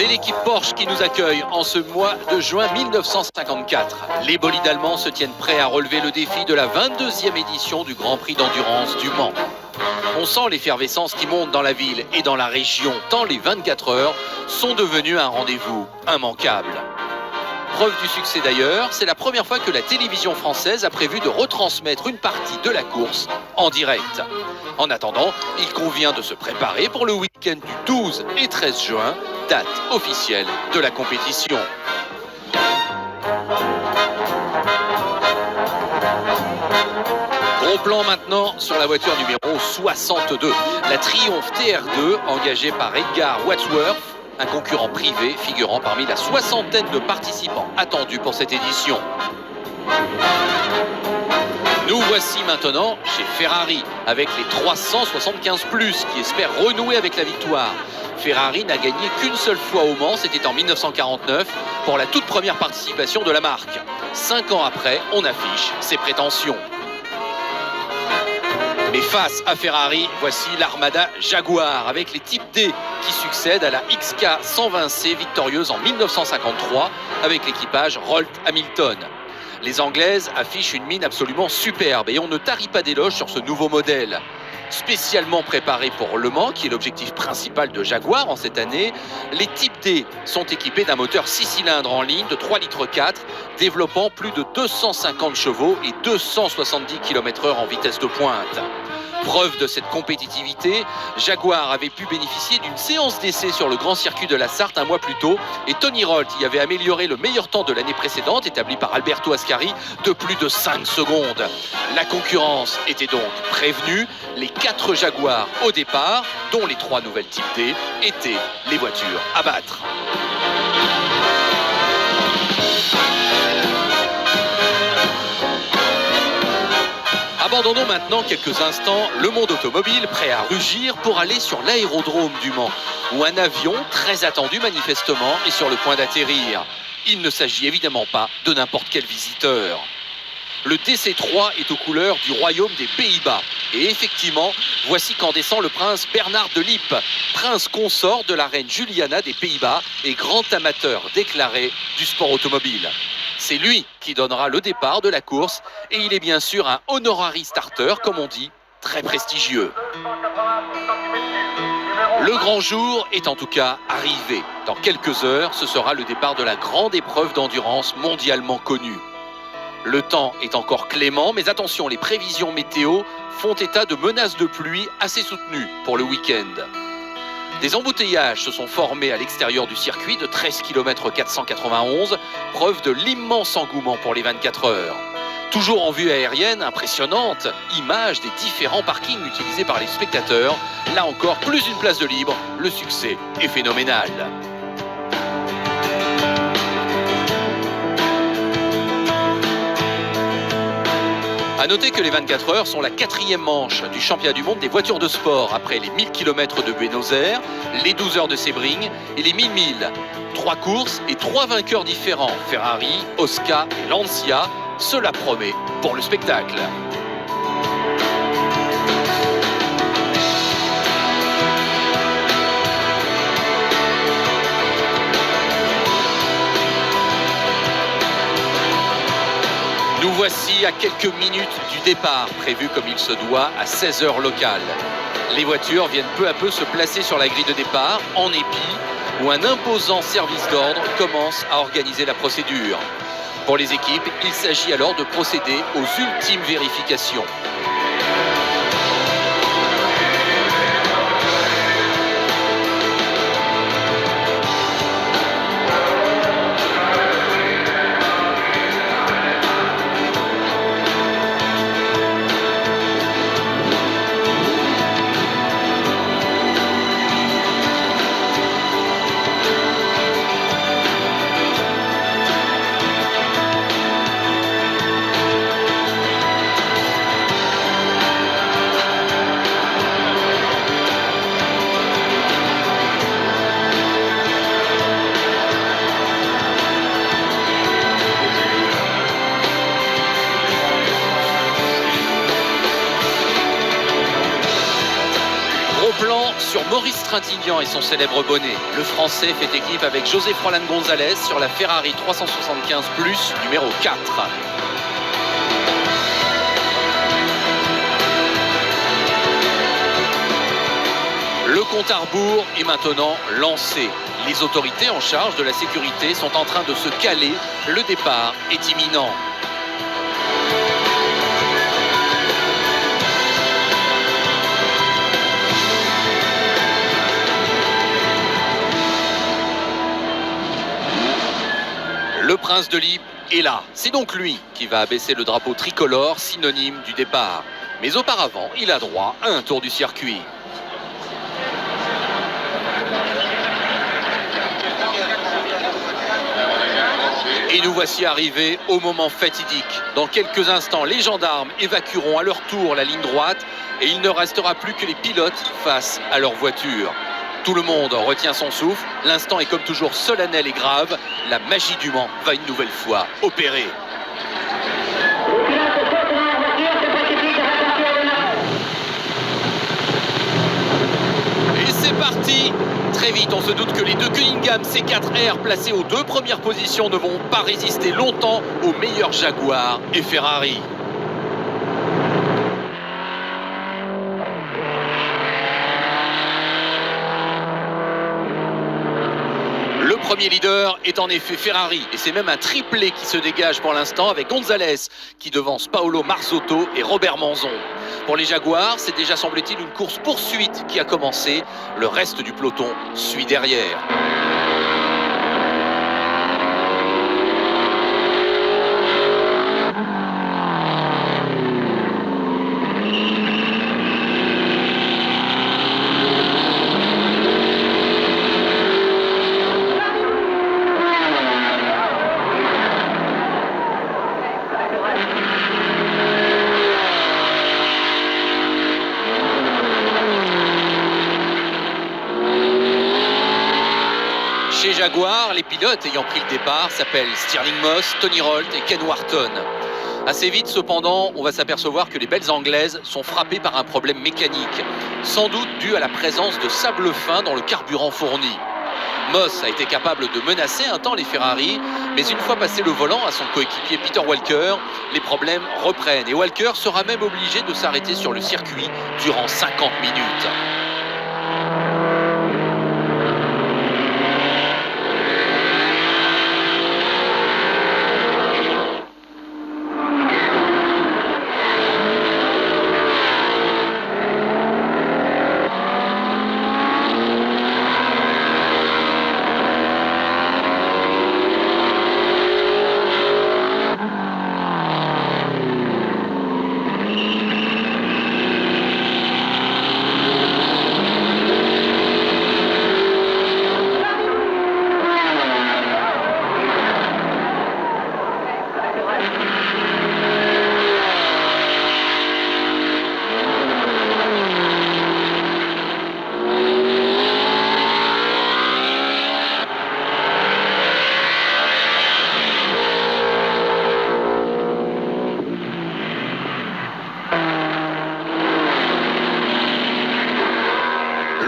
l'équipe Porsche qui nous accueille en ce mois de juin 1954. Les bolides allemands se tiennent prêts à relever le défi de la 22e édition du Grand Prix d'endurance du Mans. On sent l'effervescence qui monte dans la ville et dans la région, tant les 24 heures sont devenues un rendez-vous immanquable. Preuve du succès d'ailleurs, c'est la première fois que la télévision française a prévu de retransmettre une partie de la course en direct. En attendant, il convient de se préparer pour le week-end du 12 et 13 juin, date officielle de la compétition. Gros plan maintenant sur la voiture numéro 62, la Triumph TR2 engagée par Edgar Wadsworth, un concurrent privé figurant parmi la soixantaine de participants attendus pour cette édition. Nous voici maintenant chez Ferrari avec les 375 Plus qui espèrent renouer avec la victoire. Ferrari n'a gagné qu'une seule fois au Mans, c'était en 1949 pour la toute première participation de la marque. 5 ans après, on affiche ses prétentions. Mais face à Ferrari, voici l'armada Jaguar avec les types D qui succèdent à la XK 120C victorieuse en 1953 avec l'équipage Rolt-Hamilton. Les Anglaises affichent une mine absolument superbe et on ne tarit pas d'éloges sur ce nouveau modèle. Spécialement préparé pour Le Mans, qui est l'objectif principal de Jaguar en cette année, les types D sont équipés d'un moteur 6 cylindres en ligne de 3,4 litres, développant plus de 250 chevaux et 270 km/h en vitesse de pointe. Preuve de cette compétitivité, Jaguar avait pu bénéficier d'une séance d'essai sur le grand circuit de la Sarthe un mois plus tôt et Tony Rolt y avait amélioré le meilleur temps de l'année précédente, établi par Alberto Ascari, de plus de 5 secondes. La concurrence était donc prévenue. Les 4 Jaguars au départ, dont les 3 nouvelles types D, étaient les voitures à battre. Abandonnons maintenant quelques instants le monde automobile prêt à rugir pour aller sur l'aérodrome du Mans, où un avion très attendu manifestement est sur le point d'atterrir. Il ne s'agit évidemment pas de n'importe quel visiteur. Le DC-3 est aux couleurs du royaume des Pays-Bas. Et effectivement, voici qu'en descend le prince Bernard de Lippe, prince consort de la reine Juliana des Pays-Bas et grand amateur déclaré du sport automobile. C'est lui qui donnera le départ de la course et il est bien sûr un honorary starter, comme on dit, très prestigieux. Le grand jour est en tout cas arrivé. Dans quelques heures, ce sera le départ de la grande épreuve d'endurance mondialement connue. Le temps est encore clément, mais attention, les prévisions météo font état de menaces de pluie assez soutenues pour le week-end. Des embouteillages se sont formés à l'extérieur du circuit de 13 km 491, preuve de l'immense engouement pour les 24 heures. Toujours en vue aérienne impressionnante, image des différents parkings utilisés par les spectateurs. Là encore, plus une place de libre, le succès est phénoménal. A noter que les 24 heures sont la 4e manche du championnat du monde des voitures de sport après les 1000 km de Buenos Aires, les 12 heures de Sebring et les 1000 milles. 3 courses et 3 vainqueurs différents, Ferrari, Oscar et Lancia. Cela promet pour le spectacle. Nous voici à quelques minutes du départ, prévu comme il se doit à 16 heures locales. Les voitures viennent peu à peu se placer sur la grille de départ, en épi, où un imposant service d'ordre commence à organiser la procédure. Pour les équipes, il s'agit alors de procéder aux ultimes vérifications. plan sur Maurice Trintignant et son célèbre bonnet. Le Français fait équipe avec José Froilán González sur la Ferrari 375 Plus numéro 4. Le compte à rebours est maintenant lancé. Les autorités en charge de la sécurité sont en train de se caler. Le départ est imminent. Le prince de Lippe est là. C'est donc lui qui va abaisser le drapeau tricolore, synonyme du départ. Mais auparavant, il a droit à un tour du circuit. Et nous voici arrivés au moment fatidique. Dans quelques instants, les gendarmes évacueront à leur tour la ligne droite et il ne restera plus que les pilotes face à leur voiture. Tout le monde retient son souffle. L'instant est comme toujours solennel et grave. La magie du Mans va une nouvelle fois opérer. Et c'est parti! Très vite, on se doute que les deux Cunningham C4R placés aux deux premières positions ne vont pas résister longtemps aux meilleurs Jaguar et Ferrari. Le premier leader est en effet Ferrari et c'est même un triplé qui se dégage pour l'instant avec González qui devance Paolo Marzotto et Robert Manzon. Pour les Jaguars, c'est déjà semble-t-il une course-poursuite qui a commencé. Le reste du peloton suit derrière. Chez Jaguar, les pilotes ayant pris le départ s'appellent Stirling Moss, Tony Rolt et Ken Wharton. Assez vite cependant, on va s'apercevoir que les belles Anglaises sont frappées par un problème mécanique, sans doute dû à la présence de sable fin dans le carburant fourni. Moss a été capable de menacer un temps les Ferrari, mais une fois passé le volant à son coéquipier Peter Walker, les problèmes reprennent et Walker sera même obligé de s'arrêter sur le circuit durant 50 minutes.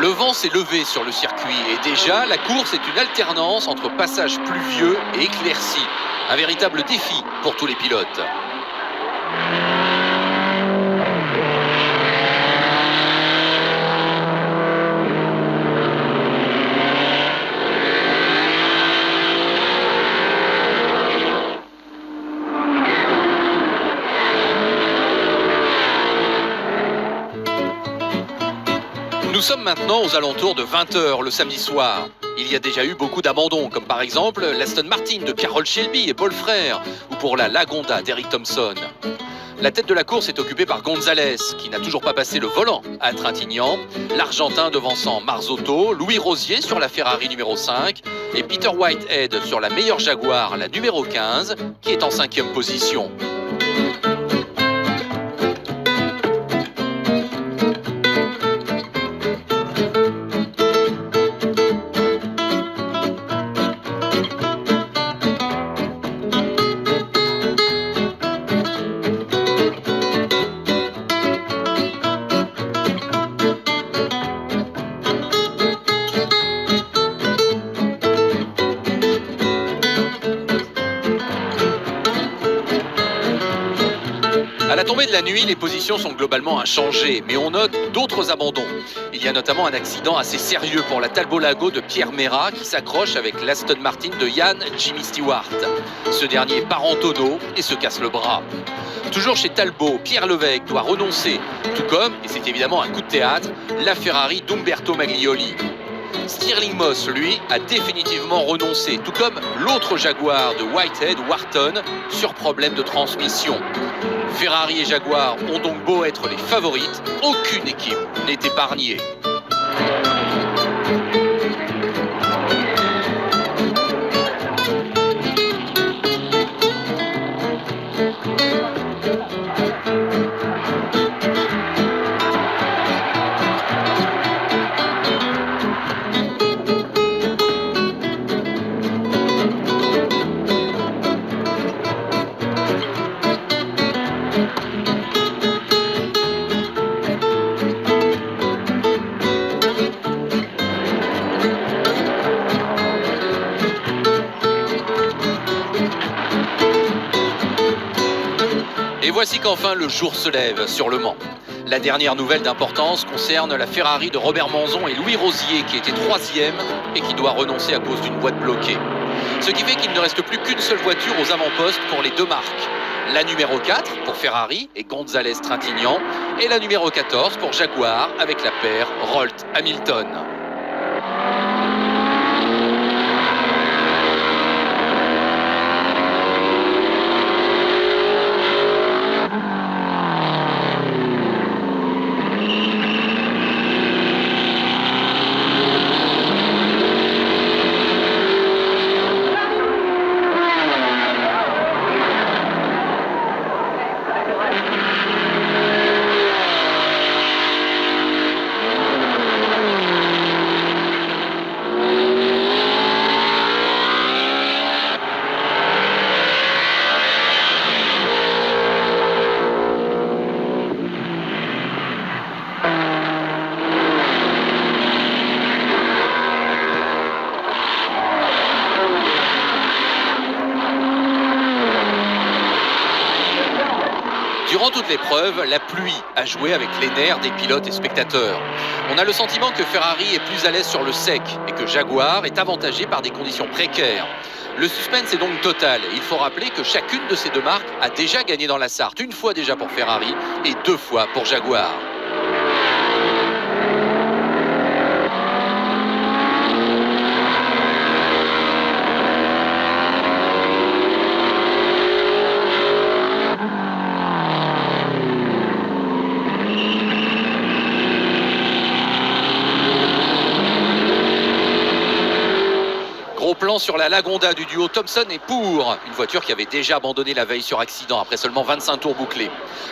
Le vent s'est levé sur le circuit et déjà la course est une alternance entre passages pluvieux et éclaircis. Un véritable défi pour tous les pilotes. Nous sommes maintenant aux alentours de 20 h le samedi soir. Il y a déjà eu beaucoup d'abandons, comme par exemple l'Aston Martin de Carroll Shelby et Paul Frère, ou pour la Lagonda d'Eric Thompson. La tête de la course est occupée par González, qui n'a toujours pas passé le volant à Trintignant, l'Argentin devançant Marzotto, Louis Rosier sur la Ferrari numéro 5 et Peter Whitehead sur la meilleure Jaguar, la numéro 15, qui est en 5e position. de la nuit, les positions sont globalement inchangées, mais on note d'autres abandons. Il y a notamment un accident assez sérieux pour la Talbot Lago de Pierre Mera qui s'accroche avec l'Aston Martin de Yann Jimmy Stewart. Ce dernier part en tonneau et se casse le bras. Toujours chez Talbot, Pierre Levesque doit renoncer, tout comme, et c'est évidemment un coup de théâtre, la Ferrari d'Umberto Maglioli. Stirling Moss, lui, a définitivement renoncé, tout comme l'autre Jaguar de Whitehead, Wharton, sur problème de transmission. Ferrari et Jaguar ont donc beau être les favorites, aucune équipe n'est épargnée. Et voici qu'enfin le jour se lève sur Le Mans. La dernière nouvelle d'importance concerne la Ferrari de Robert Manzon et Louis Rosier qui était 3e et qui doit renoncer à cause d'une boîte bloquée. Ce qui fait qu'il ne reste plus qu'une seule voiture aux avant-postes pour les deux marques. La numéro 4 pour Ferrari et González Trintignant et la numéro 14 pour Jaguar avec la paire Rolt-Hamilton. Durant toute l'épreuve, la pluie a joué avec les nerfs des pilotes et spectateurs. On a le sentiment que Ferrari est plus à l'aise sur le sec et que Jaguar est avantagé par des conditions précaires. Le suspense est donc total. Il faut rappeler que chacune de ces deux marques a déjà gagné dans la Sarthe, une fois déjà pour Ferrari et 2 fois pour Jaguar. Gros plan sur la Lagonda du duo Thompson et Pour, une voiture qui avait déjà abandonné la veille sur accident après seulement 25 tours bouclés.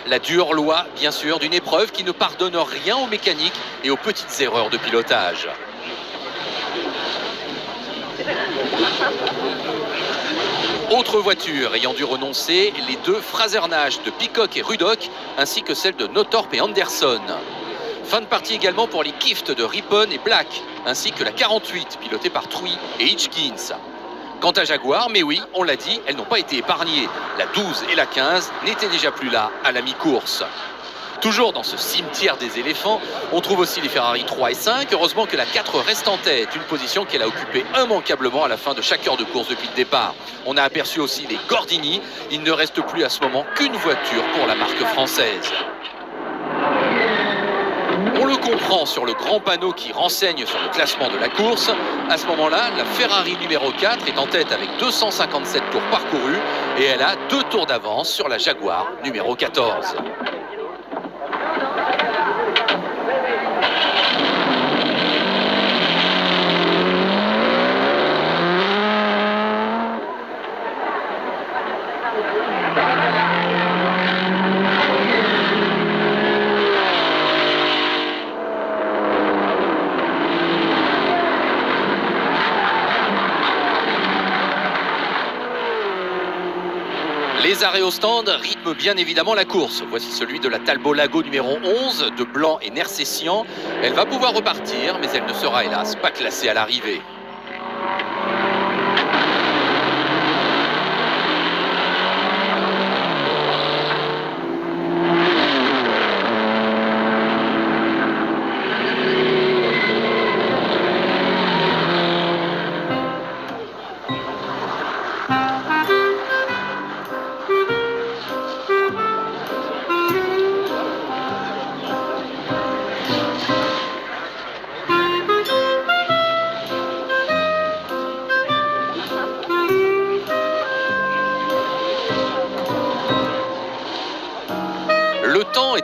La dure loi, bien sûr, d'une épreuve qui ne pardonne rien aux mécaniques et aux petites erreurs de pilotage. Autre voiture ayant dû renoncer, les deux Fraser-Nash de Peacock et Ruddock, ainsi que celle de Northrop et Anderson. Fin de partie également pour les Kift de Rippon et Black, ainsi que la 48 pilotée par Truy et Hitchkins. Quant à Jaguar, mais oui, on l'a dit, elles n'ont pas été épargnées. La 12 et la 15 n'étaient déjà plus là à la mi-course. Toujours dans ce cimetière des éléphants, on trouve aussi les Ferrari 3 et 5. Heureusement que la 4 reste en tête, une position qu'elle a occupée immanquablement à la fin de chaque heure de course depuis le départ. On a aperçu aussi les Gordini. Il ne reste plus à ce moment qu'une voiture pour la marque française. On le comprend sur le grand panneau qui renseigne sur le classement de la course. À ce moment-là, la Ferrari numéro 4 est en tête avec 257 tours parcourus et elle a 2 tours d'avance sur la Jaguar numéro 14. Les arrêts au stand rythment bien évidemment la course. Voici celui de la Talbot Lago numéro 11 de Blanc et Nersessian. Elle va pouvoir repartir, mais elle ne sera hélas pas classée à l'arrivée.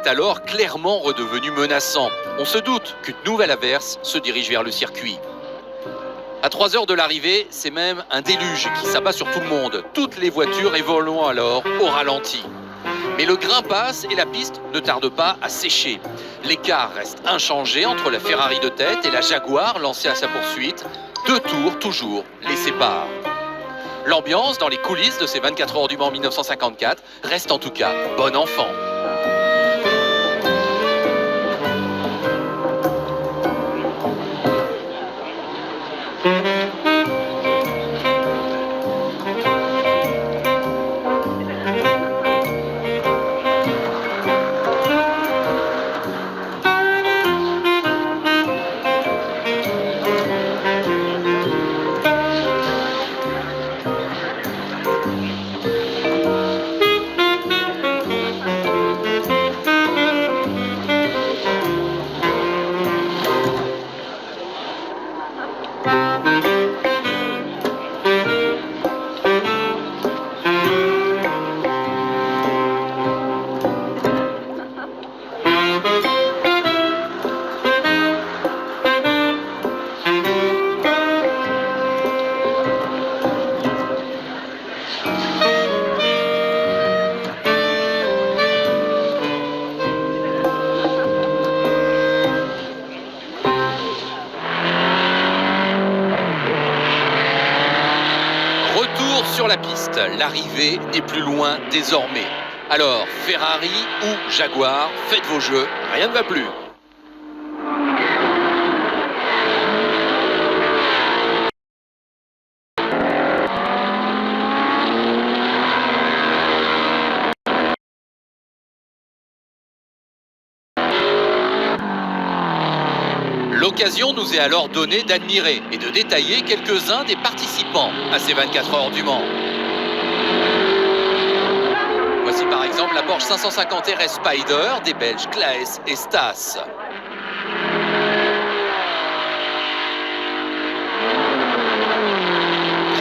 est alors clairement redevenu menaçant. On se doute qu'une nouvelle averse se dirige vers le circuit. À 3 heures de l'arrivée, c'est même un déluge qui s'abat sur tout le monde. Toutes les voitures évoluent alors au ralenti. Mais le grain passe et la piste ne tarde pas à sécher. L'écart reste inchangé entre la Ferrari de tête et la Jaguar lancée à sa poursuite. 2 tours toujours les séparent. L'ambiance dans les coulisses de ces 24 heures du Mans 1954 reste en tout cas bon enfant. Sur la piste, l'arrivée n'est plus loin désormais. Alors, Ferrari ou Jaguar, faites vos jeux, rien ne va plus. L'occasion nous est alors donnée d'admirer et de détailler quelques-uns des participants à ces 24 heures du Mans. Voici par exemple la Porsche 550 RS Spider des Belges Claes et Stas.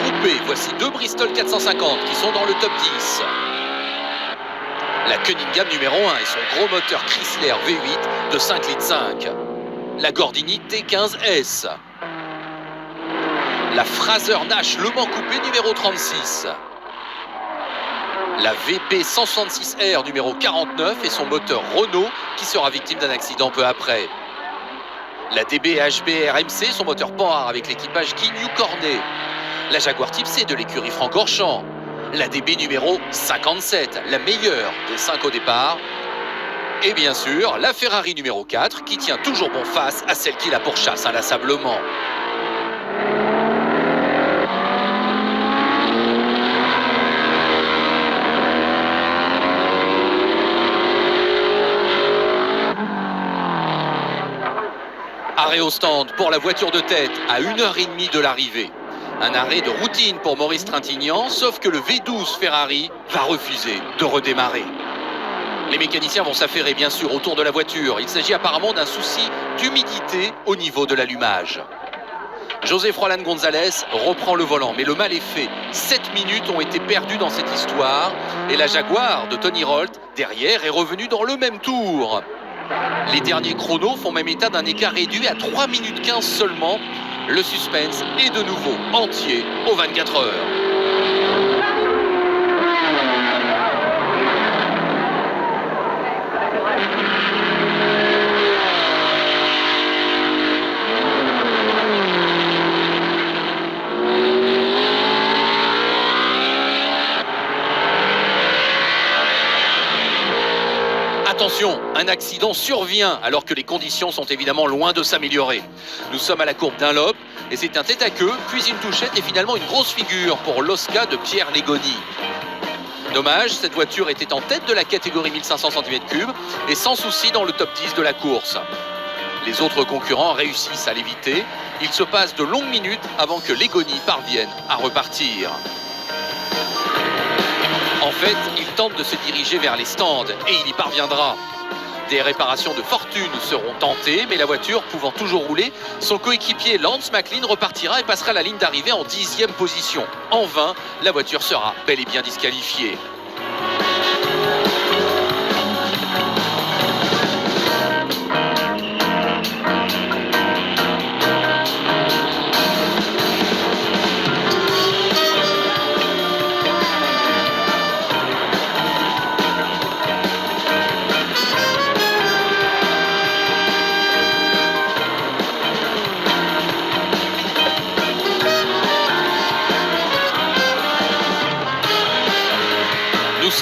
Groupé, voici 2 Bristol 450 qui sont dans le top 10. La Cunningham numéro 1 et son gros moteur Chrysler V8 de 5,5 litres. La Gordini T15S. La Fraser Nash Le Mans Coupé numéro 36. La VP 166R numéro 49 et son moteur Renault qui sera victime d'un accident peu après. La DB HBR MC, son moteur Panhard avec l'équipage Guy Cornet. La Jaguar Type C de l'écurie Francorchamps. La DB numéro 57, la meilleure des 5 au départ. Et bien sûr, la Ferrari numéro 4 qui tient toujours bon face à celle qui la pourchasse inlassablement. Arrêt au stand pour la voiture de tête à 1h30 de l'arrivée. Un arrêt de routine pour Maurice Trintignant, sauf que le V12 Ferrari va refuser de redémarrer. Les mécaniciens vont s'affairer bien sûr autour de la voiture. Il s'agit apparemment d'un souci d'humidité au niveau de l'allumage. José Froilán González reprend le volant, mais le mal est fait. 7 minutes ont été perdues dans cette histoire et la Jaguar de Tony Rolt, derrière, est revenue dans le même tour. Les derniers chronos font même état d'un écart réduit à 3 minutes 15 seulement. Le suspense est de nouveau entier aux 24 heures. Attention, un accident survient alors que les conditions sont évidemment loin de s'améliorer. Nous sommes à la courbe Dunlop et c'est un tête-à-queue, puis une touchette et finalement une grosse figure pour l'Osca de Pierre Legoni. Dommage, cette voiture était en tête de la catégorie 1500 cm3 et sans souci dans le top 10 de la course. Les autres concurrents réussissent à l'éviter. Il se passe de longues minutes avant que Legoni parvienne à repartir. En fait, il tente de se diriger vers les stands et il y parviendra. Des réparations de fortune seront tentées, mais la voiture pouvant toujours rouler, son coéquipier Lance McLean repartira et passera la ligne d'arrivée en 10e position. En vain, la voiture sera bel et bien disqualifiée.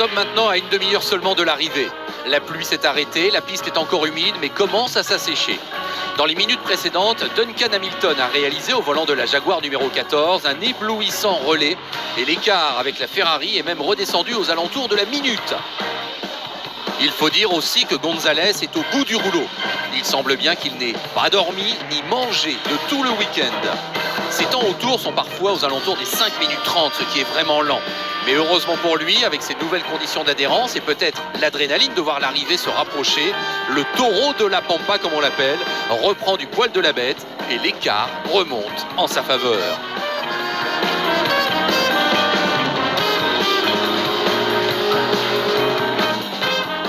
sommes maintenant à une demi-heure seulement de l'arrivée. La pluie s'est arrêtée, la piste est encore humide, mais commence à s'assécher. Dans les minutes précédentes, Duncan Hamilton a réalisé au volant de la Jaguar numéro 14 un éblouissant relais et l'écart avec la Ferrari est même redescendu aux alentours de la minute. Il faut dire aussi que Gonzalez est au bout du rouleau. Il semble bien qu'il n'ait pas dormi ni mangé de tout le week-end. Ses temps autour sont parfois aux alentours des 5 minutes 30, ce qui est vraiment lent. Mais heureusement pour lui, avec ses nouvelles conditions d'adhérence et peut-être l'adrénaline de voir l'arrivée se rapprocher, le taureau de la Pampa, comme on l'appelle, reprend du poil de la bête et l'écart remonte en sa faveur.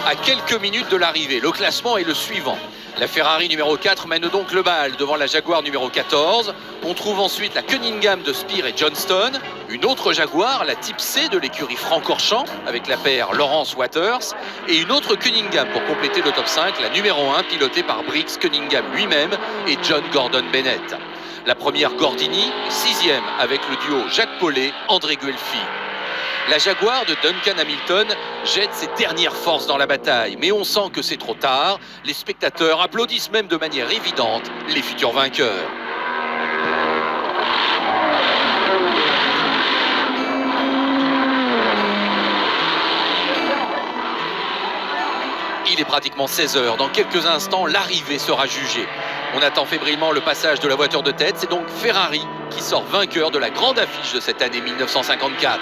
À quelques minutes de l'arrivée, le classement est le suivant. La Ferrari numéro 4 mène donc le bal devant la Jaguar numéro 14. On trouve ensuite la Cunningham de Spear et Johnston, une autre Jaguar, la Type C de l'écurie Francorchamps, avec la paire Lawrence Waters, et une autre Cunningham pour compléter le top 5, la numéro 1 pilotée par Briggs Cunningham lui-même et John Gordon Bennett. La première Gordini, 6e avec le duo Jacques Paulet-André Guelfi. La Jaguar de Duncan Hamilton jette ses dernières forces dans la bataille, mais on sent que c'est trop tard. Les spectateurs applaudissent même de manière évidente les futurs vainqueurs. Il est pratiquement 16 h. Dans quelques instants, l'arrivée sera jugée. On attend fébrilement le passage de la voiture de tête. C'est donc Ferrari qui sort vainqueur de la grande affiche de cette année 1954.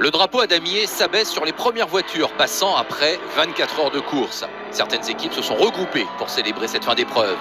Le drapeau à damier s'abaisse sur les premières voitures passant après 24 heures de course. Certaines équipes se sont regroupées pour célébrer cette fin d'épreuve.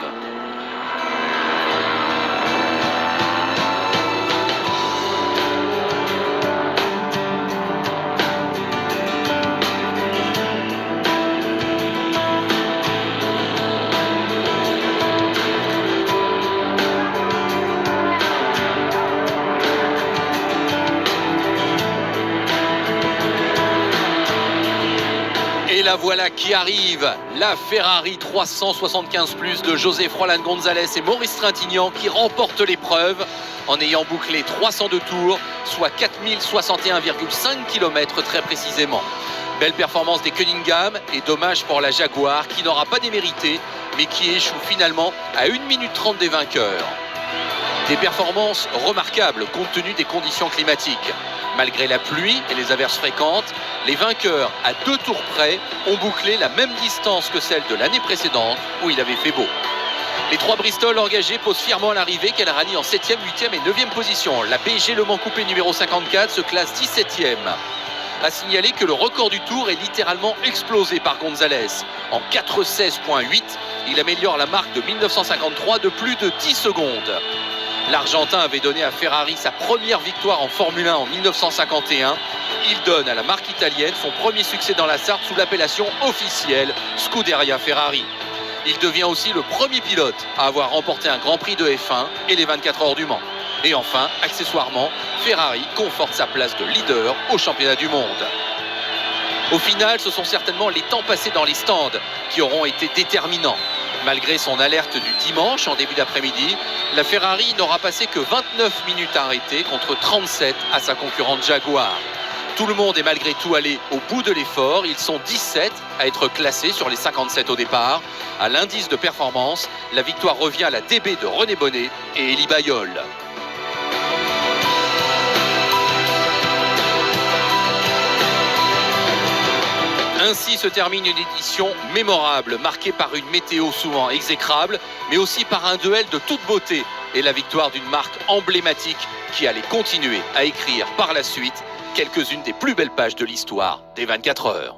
Et la voilà qui arrive, la Ferrari 375 Plus de José Froilán González et Maurice Trintignant qui remporte l'épreuve en ayant bouclé 302 tours, soit 4061,5 km très précisément. Belle performance des Cunningham et dommage pour la Jaguar qui n'aura pas démérité mais qui échoue finalement à 1 minute 30 des vainqueurs. Des performances remarquables compte tenu des conditions climatiques. Malgré la pluie et les averses fréquentes, les vainqueurs, à 2 tours près, ont bouclé la même distance que celle de l'année précédente où il avait fait beau. Les 3 Bristol engagés posent fièrement à l'arrivée qu'elle rallie en 7e, 8e et 9e position. La BG Le Mans Coupé numéro 54 se classe 17e. À signaler que le record du tour est littéralement explosé par Gonzalez. En 4:16.8, il améliore la marque de 1953 de plus de 10 secondes. L'Argentin avait donné à Ferrari sa première victoire en Formule 1 en 1951. Il donne à la marque italienne son premier succès dans la Sarthe sous l'appellation officielle Scuderia Ferrari. Il devient aussi le premier pilote à avoir remporté un Grand Prix de F1 et les 24 heures du Mans. Et enfin, accessoirement, Ferrari conforte sa place de leader au championnat du monde. Au final, ce sont certainement les temps passés dans les stands qui auront été déterminants. Malgré son alerte du dimanche en début d'après-midi, la Ferrari n'aura passé que 29 minutes arrêtées contre 37 à sa concurrente Jaguar. Tout le monde est malgré tout allé au bout de l'effort. Ils sont 17 à être classés sur les 57 au départ. À l'indice de performance, la victoire revient à la DB de René Bonnet et Élie Bailleul. Ainsi se termine une édition mémorable, marquée par une météo souvent exécrable, mais aussi par un duel de toute beauté et la victoire d'une marque emblématique qui allait continuer à écrire par la suite quelques-unes des plus belles pages de l'histoire des 24 heures.